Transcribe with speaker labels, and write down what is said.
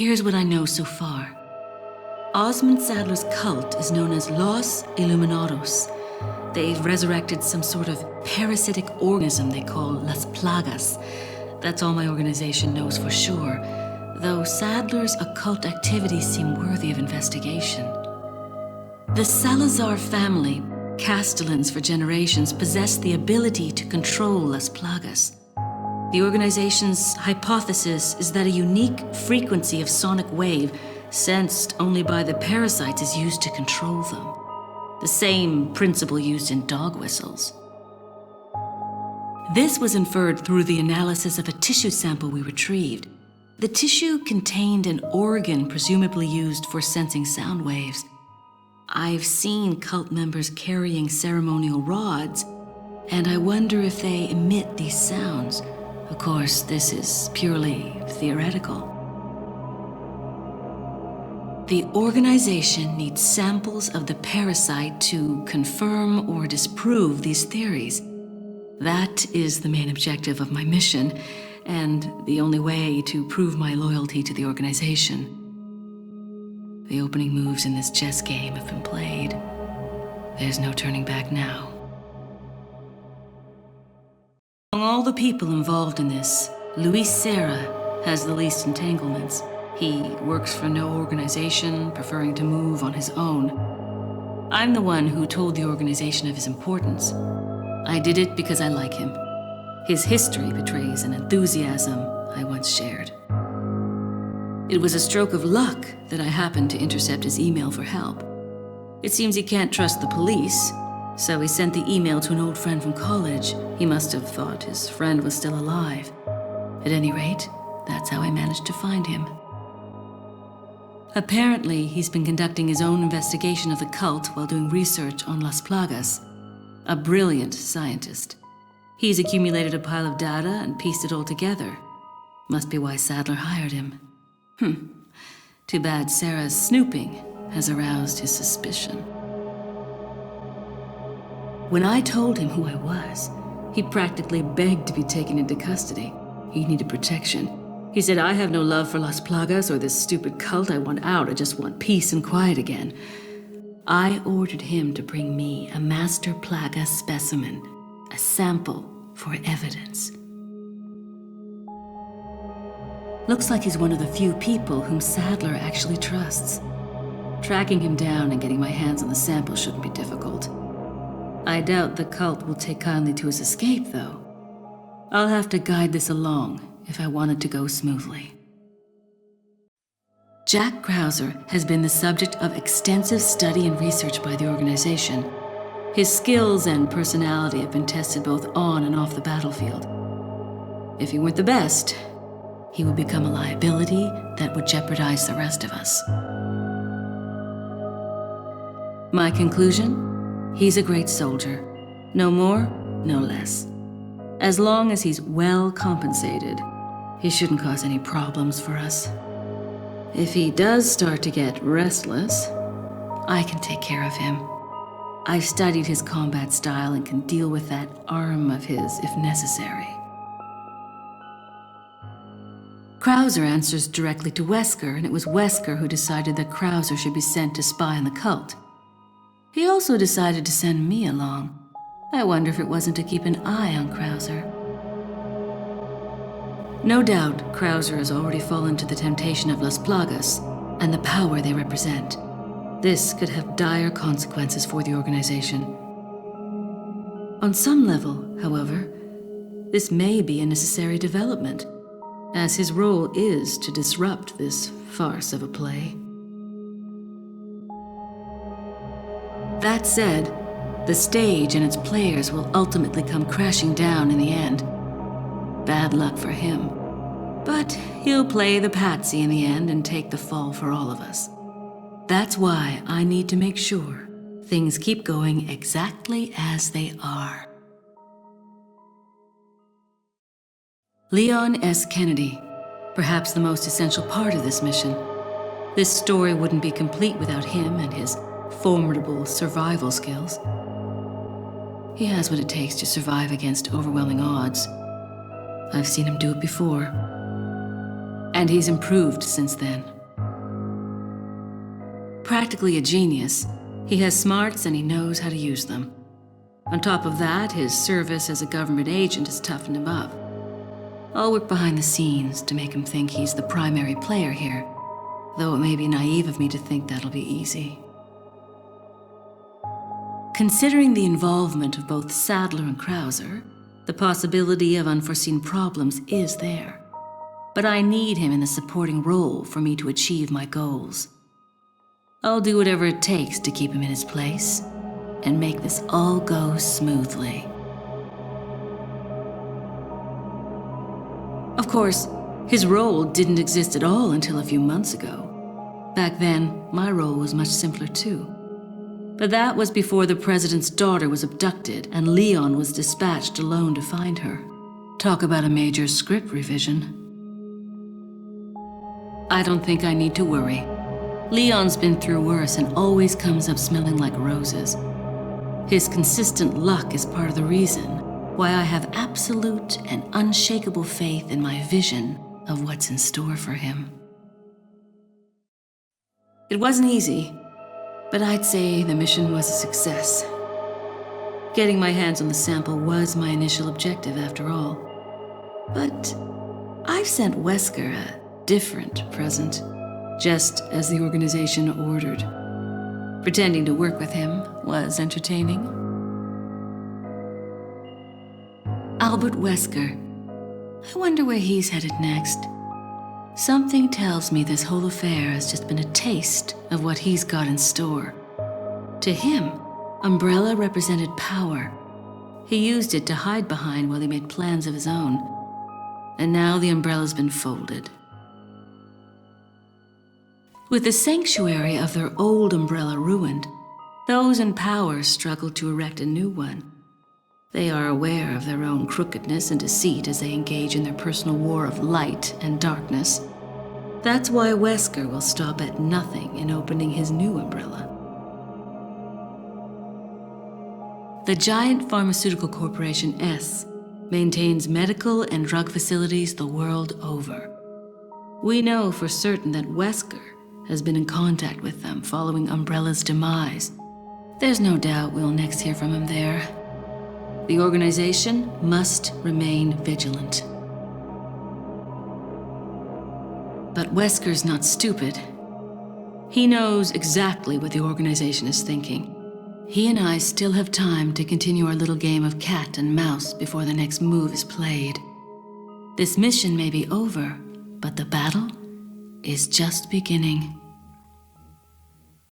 Speaker 1: Here's what I know so far. Osmond Sadler's cult is known as Los Illuminados. They've resurrected some sort of parasitic organism they call Las Plagas. That's all my organization knows for sure, though Sadler's occult activities seem worthy of investigation. The Salazar family, Castellans for generations, possess the ability to control Las Plagas. The organization's hypothesis is that a unique frequency of sonic wave, sensed only by the parasites, is used to control them. The same principle used in dog whistles. This was inferred through the analysis of a tissue sample we retrieved. The tissue contained an organ presumably used for sensing sound waves. I've seen cult members carrying ceremonial rods, and I wonder if they emit these sounds. Of course, this is purely theoretical. The organization needs samples of the parasite to confirm or disprove these theories. That is the main objective of my mission, and the only way to prove my loyalty to the organization. The opening moves in this chess game have been played. There's no turning back now. Among all the people involved in this, Luis Serra has the least entanglements. He works for no organization, preferring to move on his own. I'm the one who told the organization of his importance. I did it because I like him. His history betrays an enthusiasm I once shared. It was a stroke of luck that I happened to intercept his email for help. It seems he can't trust the police, so he sent the email to an old friend from college. He must have thought his friend was still alive. At any rate, that's how I managed to find him. Apparently, he's been conducting his own investigation of the cult while doing research on Las Plagas. A brilliant scientist. He's accumulated a pile of data and pieced it all together. Must be why Sadler hired him. Too bad Sarah's snooping has aroused his suspicion. When I told him who I was, he practically begged to be taken into custody. He needed protection. He said, I have no love for Las Plagas or this stupid cult. I want out. I just want peace and quiet again. I ordered him to bring me a master plaga specimen, a sample for evidence. Looks like he's one of the few people whom Sadler actually trusts. Tracking him down and getting my hands on the sample shouldn't be difficult. I doubt the cult will take kindly to his escape, though. I'll have to guide this along if I want it to go smoothly. Jack Krauser has been the subject of extensive study and research by the organization. His skills and personality have been tested both on and off the battlefield. If he weren't the best, he would become a liability that would jeopardize the rest of us. My conclusion? He's a great soldier. No more, no less. As long as he's well compensated, he shouldn't cause any problems for us. If he does start to get restless, I can take care of him. I've studied his combat style and can deal with that arm of his if necessary. Krauser answers directly to Wesker, and it was Wesker who decided that Krauser should be sent to spy on the cult. He also decided to send me along. I wonder if it wasn't to keep an eye on Krauser. No doubt, Krauser has already fallen to the temptation of Las Plagas and the power they represent. This could have dire consequences for the organization. On some level, however, this may be a necessary development, as his role is to disrupt this farce of a play. That said, the stage and its players will ultimately come crashing down in the end. Bad luck for him. But he'll play the patsy in the end and take the fall for all of us. That's why I need to make sure things keep going exactly as they are. Leon S. Kennedy, perhaps the most essential part of this mission. This story wouldn't be complete without him and his formidable survival skills. He has what it takes to survive against overwhelming odds. I've seen him do it before. And he's improved since then. Practically a genius, he has smarts and he knows how to use them. On top of that, his service as a government agent has toughened him up. I'll work behind the scenes to make him think he's the primary player here, though it may be naive of me to think that'll be easy. Considering the involvement of both Sadler and Krauser, the possibility of unforeseen problems is there. But I need him in the supporting role for me to achieve my goals. I'll do whatever it takes to keep him in his place and make this all go smoothly. Of course, his role didn't exist at all until a few months ago. Back then, my role was much simpler too. But that was before the president's daughter was abducted and Leon was dispatched alone to find her. Talk about a major script revision. I don't think I need to worry. Leon's been through worse and always comes up smelling like roses. His consistent luck is part of the reason why I have absolute and unshakable faith in my vision of what's in store for him. It wasn't easy, but I'd say the mission was a success. Getting my hands on the sample was my initial objective after all. But I've sent Wesker a different present, just as the organization ordered. Pretending to work with him was entertaining. Albert Wesker. I wonder where he's headed next. Something tells me this whole affair has just been a taste of what he's got in store. To him, Umbrella represented power. He used it to hide behind while he made plans of his own. And now the umbrella's been folded. With the sanctuary of their old umbrella ruined, those in power struggle to erect a new one. They are aware of their own crookedness and deceit as they engage in their personal war of light and darkness. That's why Wesker will stop at nothing in opening his new umbrella. The giant pharmaceutical corporation S maintains medical and drug facilities the world over. We know for certain that Wesker has been in contact with them following Umbrella's demise. There's no doubt we'll next hear from him there. The organization must remain vigilant. But Wesker's not stupid. He knows exactly what the organization is thinking. He and I still have time to continue our little game of cat and mouse before the next move is played. This mission may be over, but the battle is just beginning.